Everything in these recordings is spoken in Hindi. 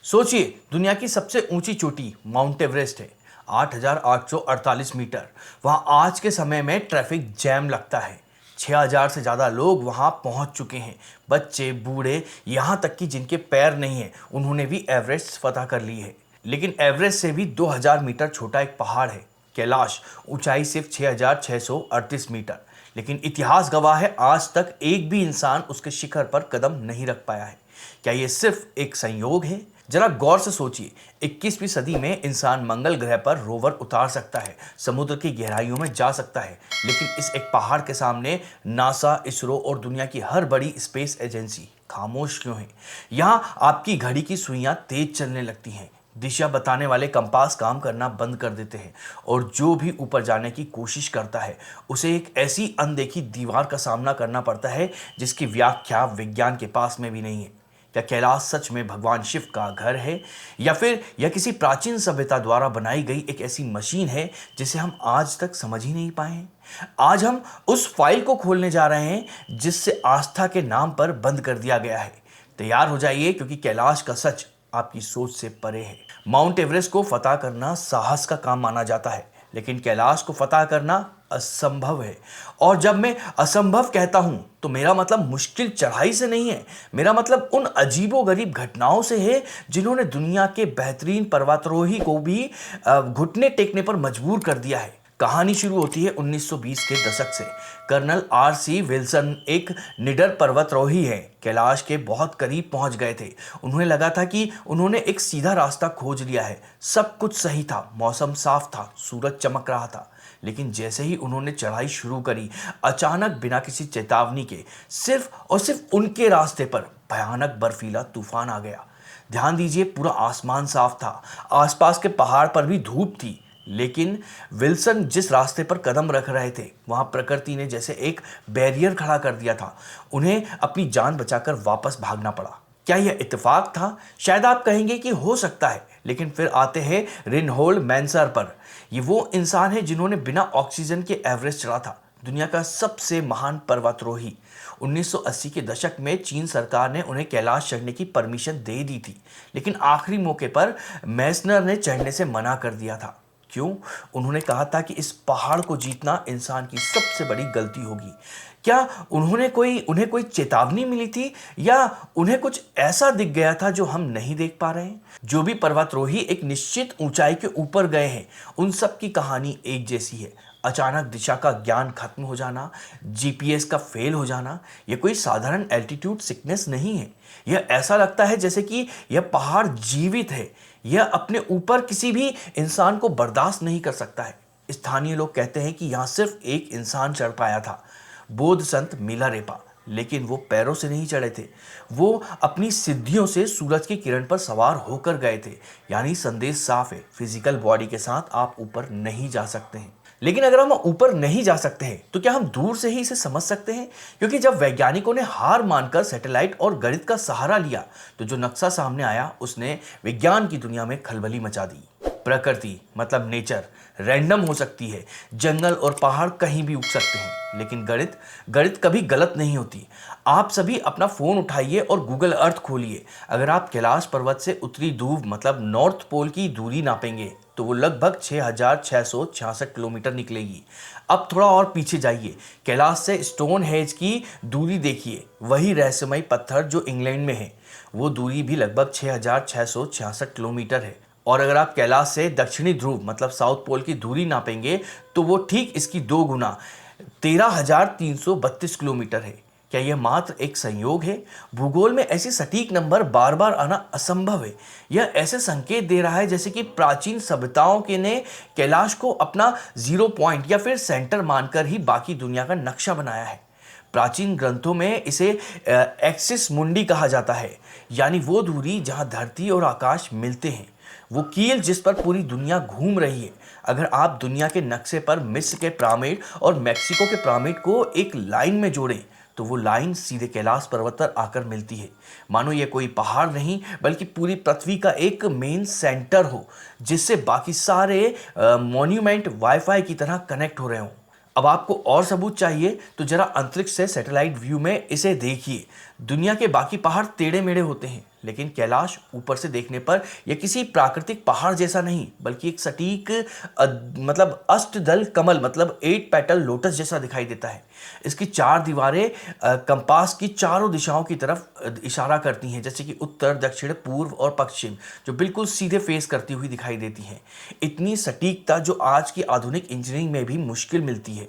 सोचिए, दुनिया की सबसे ऊंची चोटी माउंट एवरेस्ट है, 8,848 मीटर। वहां आज के समय में ट्रैफिक जैम लगता है। 6,000 से ज्यादा लोग वहां पहुंच चुके हैं। बच्चे, बूढ़े, यहां तक कि जिनके पैर नहीं है, उन्होंने भी एवरेस्ट फतह कर ली है। लेकिन एवरेस्ट से भी 2,000 मीटर छोटा एक पहाड़ है, कैलाश। ऊंचाई सिर्फ 6,638 मीटर। लेकिन इतिहास गवाह है, आज तक एक भी इंसान उसके शिखर पर कदम नहीं रख पाया है। क्या ये सिर्फ एक संयोग है? जरा गौर से सोचिए, 21वीं सदी में इंसान मंगल ग्रह पर रोवर उतार सकता है, समुद्र की गहराइयों में जा सकता है, लेकिन इस एक पहाड़ के सामने नासा, इसरो और दुनिया की हर बड़ी स्पेस एजेंसी खामोश क्यों है? यहां आपकी घड़ी की सुइयां तेज चलने लगती हैं, दिशा बताने वाले कंपास काम करना बंद कर देते हैं, और जो भी ऊपर जाने की कोशिश करता है उसे एक ऐसी अनदेखी दीवार का सामना करना पड़ता है जिसकी व्याख्या विज्ञान के पास में भी नहीं है। क्या कैलाश सच में भगवान शिव का घर है, या फिर यह किसी प्राचीन सभ्यता द्वारा बनाई गई एक ऐसी मशीन है जिसे हम आज तक समझ ही नहीं पाए हैं? आज हम उस फाइल को खोलने जा रहे हैं जिससे आस्था के नाम पर बंद कर दिया गया है। तैयार हो जाइए, क्योंकि कैलाश का सच आपकी सोच से परे है। माउंट एवरेस्ट को फतह करना साहस का काम माना जाता है, लेकिन कैलाश को फतह करना असंभव है। और जब मैं असंभव कहता हूं तो मेरा मतलब मुश्किल चढ़ाई से नहीं है, मेरा मतलब उन अजीबोगरीब घटनाओं से है जिन्होंने दुनिया के बेहतरीन पर्वतारोही को भी घुटने टेकने पर मजबूर कर दिया है। कहानी शुरू होती है 1920 के दशक से। कर्नल RC विल्सन एक निडर पर्वतारोही हैं, कैलाश के बहुत करीब पहुंच गए थे। उन्हें लगा था कि उन्होंने एक सीधा रास्ता खोज लिया है। सब कुछ सही था, मौसम साफ था, सूरज चमक रहा था। लेकिन जैसे ही उन्होंने चढ़ाई शुरू करी, अचानक बिना किसी चेतावनी के सिर्फ और सिर्फ उनके रास्ते पर भयानक बर्फीला तूफान आ गया। ध्यान दीजिए, पूरा आसमान साफ था, आसपास के पहाड़ पर भी धूप थी, लेकिन विल्सन जिस रास्ते पर कदम रख रहे थे वहां प्रकृति ने जैसे एक बैरियर खड़ा कर दिया था। उन्हें अपनी जान बचाकर वापस भागना पड़ा। क्या यह इत्तेफाक था? शायद आप कहेंगे कि हो सकता है, लेकिन फिर आते हैं रिनहोल्ड मैंसर पर। ये वो इंसान है जिन्होंने बिना ऑक्सीजन के एवरेस्ट चढ़ा था, दुनिया का सबसे महान पर्वतारोही। 1980 के दशक में चीन सरकार ने उन्हें कैलाश चढ़ने की परमिशन दे दी थी, लेकिन आखिरी मौके पर मैसनर ने चढ़ने से मना कर दिया था। क्यों? उन्होंने कहा था कि इस पहाड़ को जीतना इंसान की सबसे बड़ी गलती होगी। क्या उन्हें कोई चेतावनी मिली थी, या उन्हें कुछ ऐसा दिख गया था जो हम नहीं देख पा रहे हैं? जो भी पर्वतारोही एक निश्चित ऊंचाई के ऊपर गए हैं, उन सब की कहानी एक जैसी है। अचानक दिशा का ज्ञान खत्म हो जाना, GPS का फेल हो जाना। यह कोई साधारण एल्टीट्यूड सिकनेस नहीं है। यह ऐसा लगता है जैसे कि यह पहाड़ जीवित है, यह अपने ऊपर किसी भी इंसान को बर्दाश्त नहीं कर सकता है। स्थानीय लोग कहते हैं कि यहां सिर्फ एक इंसान चढ़ पाया था, बौद्ध संत मिलारेपा। लेकिन वो पैरों से नहीं चढ़े थे, वो अपनी सिद्धियों से सूरज की किरण पर सवार होकर गए थे। यानी संदेश साफ है, फिजिकल बॉडी के साथ आप ऊपर नहीं जा सकते हैं। लेकिन अगर हम ऊपर नहीं जा सकते हैं तो क्या हम दूर से ही इसे समझ सकते हैं? क्योंकि जब वैज्ञानिकों ने हार मानकर सैटेलाइट और गणित का सहारा लिया, तो जो नक्शा सामने आया उसने विज्ञान की दुनिया में खलबली मचा दी। प्रकृति मतलब नेचर रैंडम हो सकती है, जंगल और पहाड़ कहीं भी उग सकते हैं, लेकिन गणित कभी गलत नहीं होती। आप सभी अपना फोन उठाइए और गूगल अर्थ खोलिए। अगर आप कैलाश पर्वत से उत्तरी ध्रुव मतलब नॉर्थ पोल की दूरी नापेंगे तो वो लगभग 6,666 किलोमीटर निकलेगी। अब थोड़ा और पीछे जाइए, कैलाश से स्टोन हेज की दूरी देखिए, वही रहस्यमय पत्थर जो इंग्लैंड में है, वो दूरी भी लगभग 6,666 किलोमीटर है। और अगर आप कैलाश से दक्षिणी ध्रुव मतलब साउथ पोल की दूरी नापेंगे तो वो ठीक इसकी 2 गुना 13,332 किलोमीटर है। क्या यह मात्र एक संयोग है? भूगोल में ऐसी सटीक नंबर बार बार आना असंभव है। यह ऐसे संकेत दे रहा है जैसे कि प्राचीन सभ्यताओं के ने कैलाश को अपना 0 पॉइंट या फिर सेंटर मानकर ही बाकी दुनिया का नक्शा बनाया है। प्राचीन ग्रंथों में इसे एक्सिस मुंडी कहा जाता है, यानी वो दूरी जहां धरती और आकाश मिलते हैं, वो कील जिस पर पूरी दुनिया घूम रही है। अगर आप दुनिया के नक्शे पर मिस्र के पिरामिड और मेक्सिको के पिरामिड को एक लाइन में जोड़ें तो वो लाइन सीधे कैलाश पर्वत पर आकर मिलती है। मानो ये कोई पहाड़ नहीं बल्कि पूरी पृथ्वी का एक मेन सेंटर हो, जिससे बाकी सारे मॉन्यूमेंट वाईफाई की तरह कनेक्ट हो रहे हों। अब आपको और सबूत चाहिए तो जरा अंतरिक्ष से सैटेलाइट व्यू में इसे देखिए। दुनिया के बाकी पहाड़ टेढ़े मेढ़े होते हैं, लेकिन कैलाश ऊपर से देखने पर यह किसी प्राकृतिक पहाड़ जैसा नहीं बल्कि एक सटीक मतलब अष्टदल कमल मतलब 8 पेटल लोटस जैसा दिखाई देता है। इसकी 4 दीवारें कंपास की चारों दिशाओं की तरफ इशारा करती हैं, जैसे कि उत्तर, दक्षिण, पूर्व और पश्चिम, जो बिल्कुल सीधे फेस करती हुई दिखाई देती हैं। इतनी सटीकता जो आज की आधुनिक इंजीनियरिंग में भी मुश्किल मिलती है।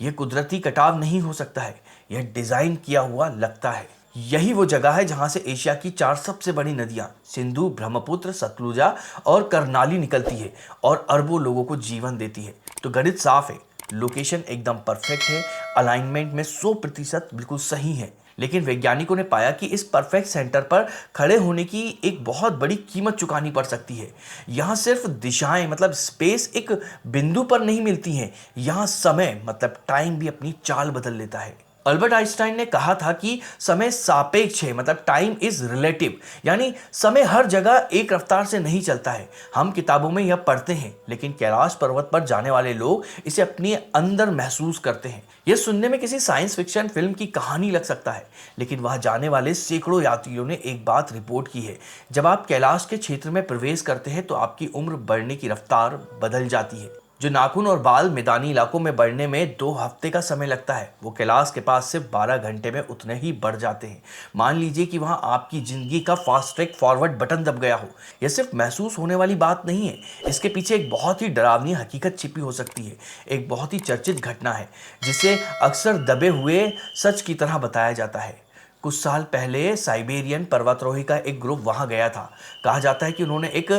यह कुदरती कटाव नहीं हो सकता है, यह डिजाइन किया हुआ लगता है। यही वो जगह है जहां से एशिया की 4 सबसे बड़ी नदियां सिंधु, ब्रह्मपुत्र, सतलुजा और करनाली निकलती है और अरबों लोगों को जीवन देती है। तो गणित साफ है, लोकेशन एकदम परफेक्ट है, अलाइनमेंट में 100% बिल्कुल सही है। लेकिन वैज्ञानिकों ने पाया कि इस परफेक्ट सेंटर पर खड़े होने की एक बहुत बड़ी कीमत चुकानी पड़ सकती है। यहाँ सिर्फ दिशाएं मतलब स्पेस एक बिंदु पर नहीं मिलती हैं, यहाँ समय मतलब टाइम भी अपनी चाल बदल लेता है। अल्बर्ट आइंस्टाइन ने कहा था कि समय सापेक्ष है, मतलब टाइम इज रिलेटिव, यानी समय हर जगह एक रफ्तार से नहीं चलता है। हम किताबों में यह पढ़ते हैं, लेकिन कैलाश पर्वत पर जाने वाले लोग इसे अपने अंदर महसूस करते हैं। यह सुनने में किसी साइंस फिक्शन फिल्म की कहानी लग सकता है, लेकिन वहां जाने वाले सैकड़ों यात्रियों ने एक बात रिपोर्ट की है। जब आप कैलाश के क्षेत्र में प्रवेश करते हैं तो आपकी उम्र बढ़ने की रफ्तार बदल जाती है। जो नाखून और बाल मैदानी इलाकों में बढ़ने में 2 हफ्ते का समय लगता है, वो कैलाश के पास सिर्फ 12 घंटे में उतने ही बढ़ जाते हैं। मान लीजिए कि वहां आपकी जिंदगी का फास्ट ट्रैक फॉरवर्ड बटन दब गया हो। यह सिर्फ महसूस होने वाली बात नहीं है, इसके पीछे एक बहुत ही डरावनी हकीकत छिपी हो सकती है। एक बहुत ही चर्चित घटना है जिसे अक्सर दबे हुए सच की तरह बताया जाता है। कुछ साल पहले साइबेरियन पर्वतारोही का एक ग्रुप वहां गया था। कहा जाता है कि उन्होंने एक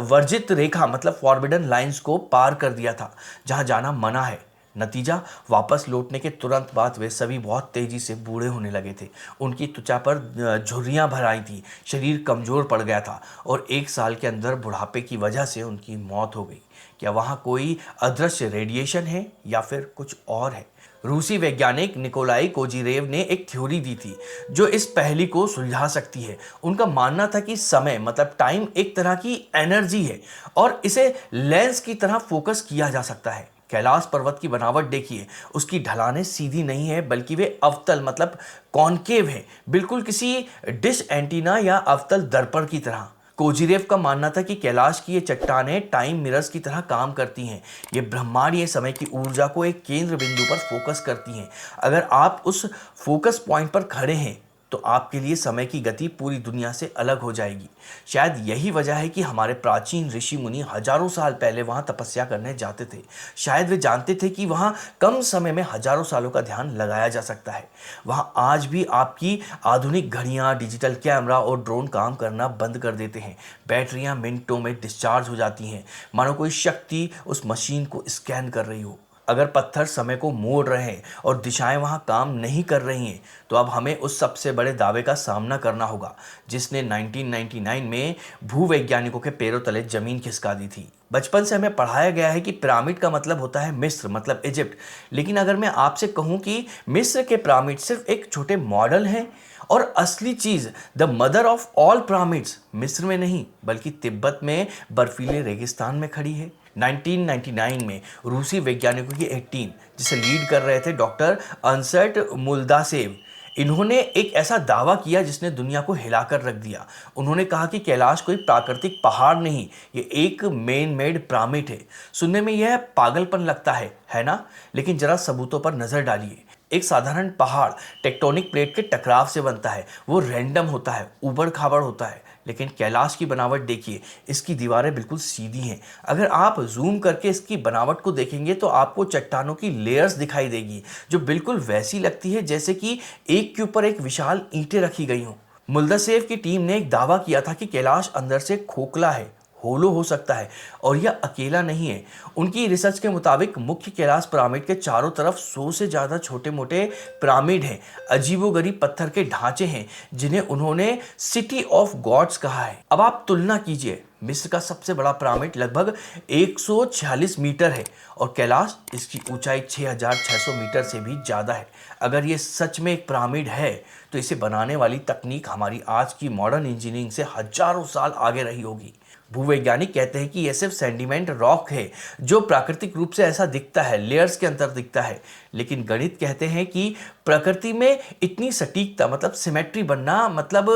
वर्जित रेखा मतलब फॉरबिडन लाइंस को पार कर दिया था, जहां जाना मना है। नतीजा, वापस लौटने के तुरंत बाद वे सभी बहुत तेजी से बूढ़े होने लगे थे। उनकी त्वचा पर झुर्रियां भर आई थी, शरीर कमजोर पड़ गया था और 1 साल के अंदर बुढ़ापे की वजह से उनकी मौत हो गई। क्या वहां कोई अदृश्य रेडिएशन है या फिर कुछ और है? रूसी वैज्ञानिक निकोलाई कोजीरेव ने एक थ्योरी दी थी जो इस पहेली को सुलझा सकती है। उनका मानना था कि समय मतलब टाइम एक तरह की एनर्जी है और इसे लेंस की तरह फोकस किया जा सकता है। कैलाश पर्वत की बनावट देखिए, उसकी ढलानें सीधी नहीं है बल्कि वे अवतल मतलब कॉनकेव है, बिल्कुल किसी डिश एंटीना या अवतल दर्पण की तरह। कोजिरेव का मानना था कि कैलाश की ये चट्टानें टाइम मिरर्स की तरह काम करती हैं। ये ब्रह्मांडीय समय की ऊर्जा को एक केंद्र बिंदु पर फोकस करती हैं। अगर आप उस फोकस पॉइंट पर खड़े हैं तो आपके लिए समय की गति पूरी दुनिया से अलग हो जाएगी। शायद यही वजह है कि हमारे प्राचीन ऋषि मुनि हजारों साल पहले वहां तपस्या करने जाते थे। शायद वे जानते थे कि वहां कम समय में हजारों सालों का ध्यान लगाया जा सकता है। वहां आज भी आपकी आधुनिक घड़ियां, डिजिटल कैमरा और ड्रोन काम करना बंद कर देते हैं। बैटरियां मिनटों में डिस्चार्ज हो जाती हैं, मानो कोई शक्ति उस मशीन को स्कैन कर रही हो। अगर पत्थर समय को मोड़ रहे हैं और दिशाएं वहां काम नहीं कर रही हैं, तो अब हमें उस सबसे बड़े दावे का सामना करना होगा जिसने 1999 में भूवैज्ञानिकों के पैरों तले जमीन खिसका दी थी। बचपन से हमें पढ़ाया गया है कि पिरामिड का मतलब होता है मिस्र मतलब इजिप्ट, लेकिन अगर मैं आपसे कहूं कि मिस्र के पिरामिड सिर्फ एक छोटे मॉडल हैं और असली चीज the mother of all pyramids मिस्र में नहीं बल्कि तिब्बत में बर्फीले रेगिस्तान में खड़ी है। 1999 में रूसी वैज्ञानिकों की एक टीम जिसे लीड कर रहे थे डॉक्टर अंसर्ट मुल्दासेव, इन्होंने एक ऐसा दावा किया जिसने दुनिया को हिलाकर रख दिया। उन्होंने कहा कि कैलाश कोई प्राकृतिक पहाड़ नहीं, ये एक मैन मेड पिरामिड है। सुनने में यह पागलपन लगता है ना? लेकिन जरा सबूतों पर नजर डालिए। एक साधारण पहाड़ टेक्टोनिक प्लेट के टकराव से बनता है, वो रैंडम होता है, उबड़ खाबड़ होता है। लेकिन कैलाश की बनावट देखिए, इसकी दीवारें बिल्कुल सीधी हैं। अगर आप जूम करके इसकी बनावट को देखेंगे तो आपको चट्टानों की लेयर्स दिखाई देगी जो बिल्कुल वैसी लगती है जैसे कि एक के ऊपर एक विशाल ईंटें रखी गई हों। मुल्दासेव की टीम ने एक दावा किया था कि कैलाश अंदर से खोखला है, होलो हो सकता है और यह अकेला नहीं है। उनकी रिसर्च के मुताबिक मुख्य कैलाश पिरामिड के चारों तरफ 100 से ज़्यादा छोटे मोटे पिरामिड हैं, अजीबोगरीब पत्थर के ढांचे हैं जिन्हें उन्होंने सिटी ऑफ गॉड्स कहा है। अब आप तुलना कीजिए, मिस्र का सबसे बड़ा पिरामिड लगभग 146 मीटर है और कैलाश इसकी ऊंचाई 6600 मीटर से भी ज़्यादा है। अगर ये सच में एक पिरामिड है तो इसे बनाने वाली तकनीक हमारी आज की मॉडर्न इंजीनियरिंग से हजारों साल आगे रही होगी। भूवैज्ञानिक कहते हैं कि यह सिर्फ सेडिमेंट रॉक है जो प्राकृतिक रूप से ऐसा दिखता है, लेयर्स के अंदर दिखता है, लेकिन गणित कहते हैं कि प्रकृति में इतनी सटीकता मतलब सिमेट्री बनना मतलब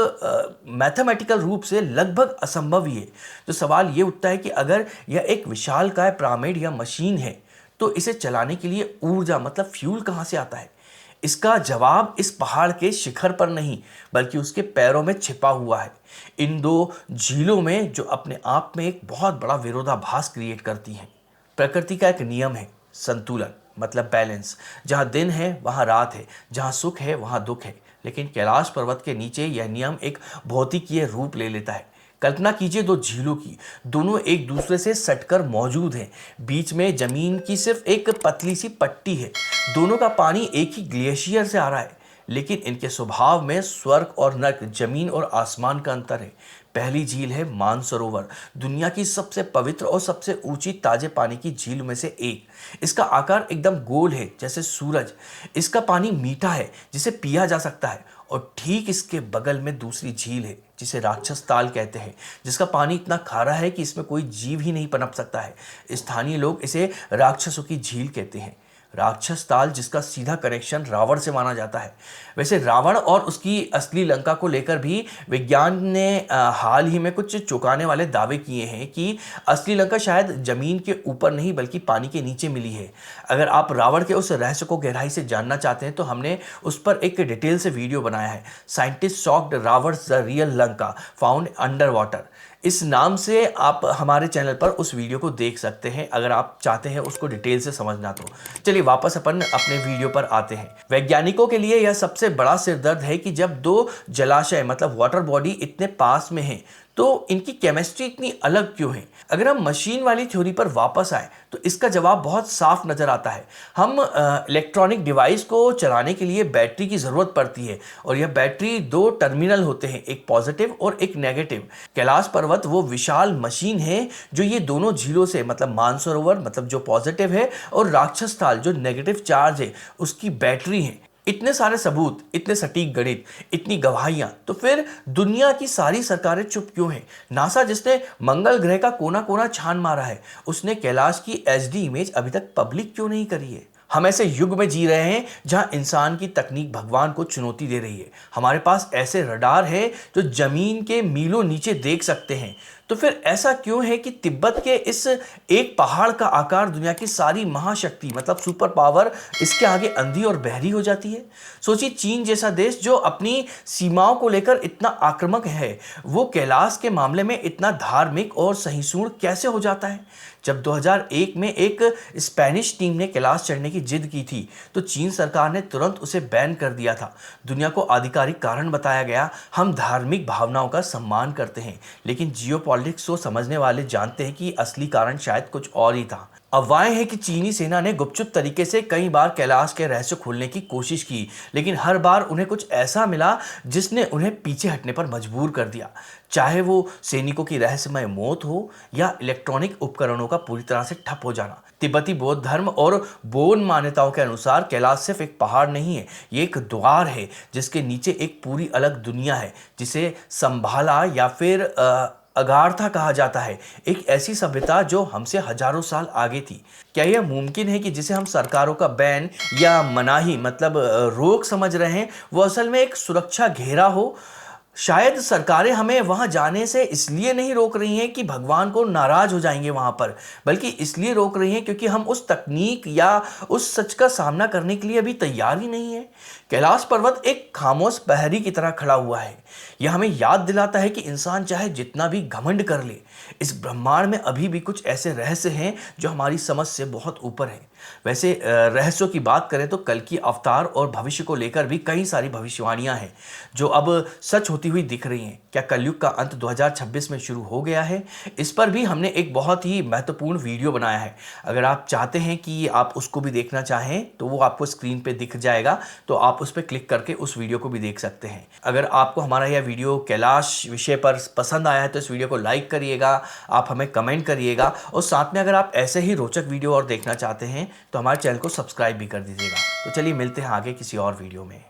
मैथमेटिकल रूप से लगभग असंभव ही है। तो सवाल ये उठता है कि अगर यह एक विशालकाय पिरामिड या मशीन है तो इसे चलाने के लिए ऊर्जा मतलब फ्यूल कहाँ से आता है? इसका जवाब इस पहाड़ के शिखर पर नहीं बल्कि उसके पैरों में छिपा हुआ है। इन दो झीलों में जो अपने आप में एक बहुत बड़ा विरोधाभास क्रिएट करती हैं। प्रकृति का एक नियम है संतुलन मतलब बैलेंस। जहाँ दिन है वहाँ रात है, जहाँ सुख है वहाँ दुख है। लेकिन कैलाश पर्वत के नीचे यह नियम एक भौतिकीय रूप ले लेता है। कल्पना कीजिए दो झीलों की, दोनों एक दूसरे से सटकर मौजूद हैं। बीच में जमीन की सिर्फ एक पतली सी पट्टी है। दोनों का पानी एक ही ग्लेशियर से आ रहा है, लेकिन इनके स्वभाव में स्वर्ग और नर्क, जमीन और आसमान का अंतर है। पहली झील है मानसरोवर, दुनिया की सबसे पवित्र और सबसे ऊंची ताजे पानी की झील में से एक। इसका आकार एकदम गोल है जैसे सूरज। इसका पानी मीठा है जिसे पिया जा सकता है। और ठीक इसके बगल में दूसरी झील है जिसे राक्षस ताल कहते हैं, जिसका पानी इतना खारा है कि इसमें कोई जीव ही नहीं पनप सकता है। स्थानीय लोग इसे राक्षसों की झील कहते हैं। राक्षस ताल जिसका सीधा कनेक्शन रावण से माना जाता है। वैसे रावण और उसकी असली लंका को लेकर भी विज्ञान ने हाल ही में कुछ चौंकाने वाले दावे किए हैं कि असली लंका शायद जमीन के ऊपर नहीं बल्कि पानी के नीचे मिली है। अगर आप रावण के उस रहस्य को गहराई से जानना चाहते हैं तो हमने उस पर एक डिटेल से वीडियो बनाया है, scientist shocked Ravan the real Lanka found under water. इस नाम से आप हमारे चैनल पर उस वीडियो को देख सकते हैं अगर आप चाहते हैं उसको डिटेल से समझना तो। चलिए वापस अपन अपने वीडियो पर आते हैं। वैज्ञानिकों के लिए यह सबसे बड़ा सिरदर्द है कि जब दो जलाशय मतलब वाटर बॉडी इतने पास में हैं तो इनकी केमिस्ट्री इतनी अलग क्यों है? अगर हम मशीन वाली थ्योरी पर वापस आए तो इसका जवाब बहुत साफ नजर आता है। हम इलेक्ट्रॉनिक डिवाइस को चलाने के लिए बैटरी की जरूरत पड़ती है और यह बैटरी दो टर्मिनल होते हैं, एक पॉजिटिव और एक नेगेटिव। कैलाश पर्वत वो विशाल मशीन है जो ये दोनों झीलों से मतलब मानसरोवर मतलब जो पॉजिटिव है और राक्षस ताल जो नेगेटिव चार्ज है उसकी बैटरी है। इतने सारे सबूत, इतने सटीक गणित, इतनी गवाहियां, तो फिर दुनिया की सारी सरकारें चुप क्यों हैं? नासा जिसने मंगल ग्रह का कोना कोना छान मारा है, उसने कैलाश की एचडी इमेज अभी तक पब्लिक क्यों नहीं करी है? हम ऐसे युग में जी रहे हैं जहां इंसान की तकनीक भगवान को चुनौती दे रही है। हमारे पास ऐसे रडार है जो जमीन के मीलों नीचे देख सकते हैं। तो फिर ऐसा क्यों है कि तिब्बत के इस एक पहाड़ का आकार दुनिया की सारी महाशक्ति मतलब सुपर पावर इसके आगे अंधी और बहरी हो जाती है? सोचिए चीन जैसा देश जो अपनी सीमाओं को लेकर इतना आक्रामक है, वो कैलाश के मामले में इतना धार्मिक और सहिष्णु कैसे हो जाता है? जब 2001 में एक स्पेनिश टीम ने कैलाश चढ़ने की जिद की थी तो चीन सरकार ने तुरंत उसे बैन कर दिया था। दुनिया को आधिकारिक कारण बताया गया, हम धार्मिक भावनाओं का सम्मान करते हैं। लेकिन जियोपॉलिटिक्स को समझने वाले जानते हैं कि असली कारण शायद कुछ और ही था। अफवाहें हैं कि चीनी सेना ने गुपचुप तरीके से कई बार कैलाश के रहस्य खोलने की कोशिश की, लेकिन हर बार उन्हें कुछ ऐसा मिला जिसने उन्हें पीछे हटने पर मजबूर कर दिया। चाहे वो सैनिकों की रहस्यमय मौत हो या इलेक्ट्रॉनिक उपकरणों का पूरी तरह से ठप हो जाना। तिब्बती बौद्ध धर्म और बोन मान्यताओं के अनुसार कैलाश सिर्फ एक पहाड़ नहीं है, ये एक द्वार है जिसके नीचे एक पूरी अलग दुनिया है जिसे संभाला या फिर अगाथा कहा जाता है। एक ऐसी सभ्यता जो हमसे हजारों साल आगे थी। क्या यह मुमकिन है कि जिसे हम सरकारों का बैन या मनाही मतलब रोक समझ रहे हैं वो असल में एक सुरक्षा घेरा हो? शायद सरकारें हमें वहां जाने से इसलिए नहीं रोक रही हैं कि भगवान को नाराज हो जाएंगे वहां पर, बल्कि इसलिए रोक रही हैं क्योंकि हम उस तकनीक या उस सच का सामना करने के लिए अभी तैयार ही नहीं है। कैलाश पर्वत एक खामोश प्रहरी की तरह खड़ा हुआ है। यह हमें याद दिलाता है कि इंसान चाहे जितना भी घमंड कर ले, इस ब्रह्मांड में अभी भी कुछ ऐसे रहस्य हैं जो हमारी समझ से बहुत ऊपर हैं। वैसे रहस्यों की बात करें तो कल की अवतार और भविष्य को लेकर भी कई सारी भविष्यवाणियां हैं जो अब सच होती हुई दिख रही हैं। क्या कलयुग का अंत 2026 में शुरू हो गया है? इस पर भी हमने एक बहुत ही महत्वपूर्ण वीडियो बनाया है। अगर आप चाहते हैं कि आप उसको भी देखना चाहें तो वो आपको स्क्रीन पे दिख जाएगा, तो आप उस पर क्लिक करके उस वीडियो को भी देख सकते हैं। अगर आपको हमारा यह वीडियो कैलाश विषय पर पसंद आया है तो इस वीडियो को लाइक करिएगा, आप हमें कमेंट करिएगा और साथ में अगर आप ऐसे ही रोचक वीडियो और देखना चाहते हैं तो हमारे चैनल को सब्सक्राइब भी कर दीजिएगा। तो चलिए मिलते हैं आगे किसी और वीडियो में।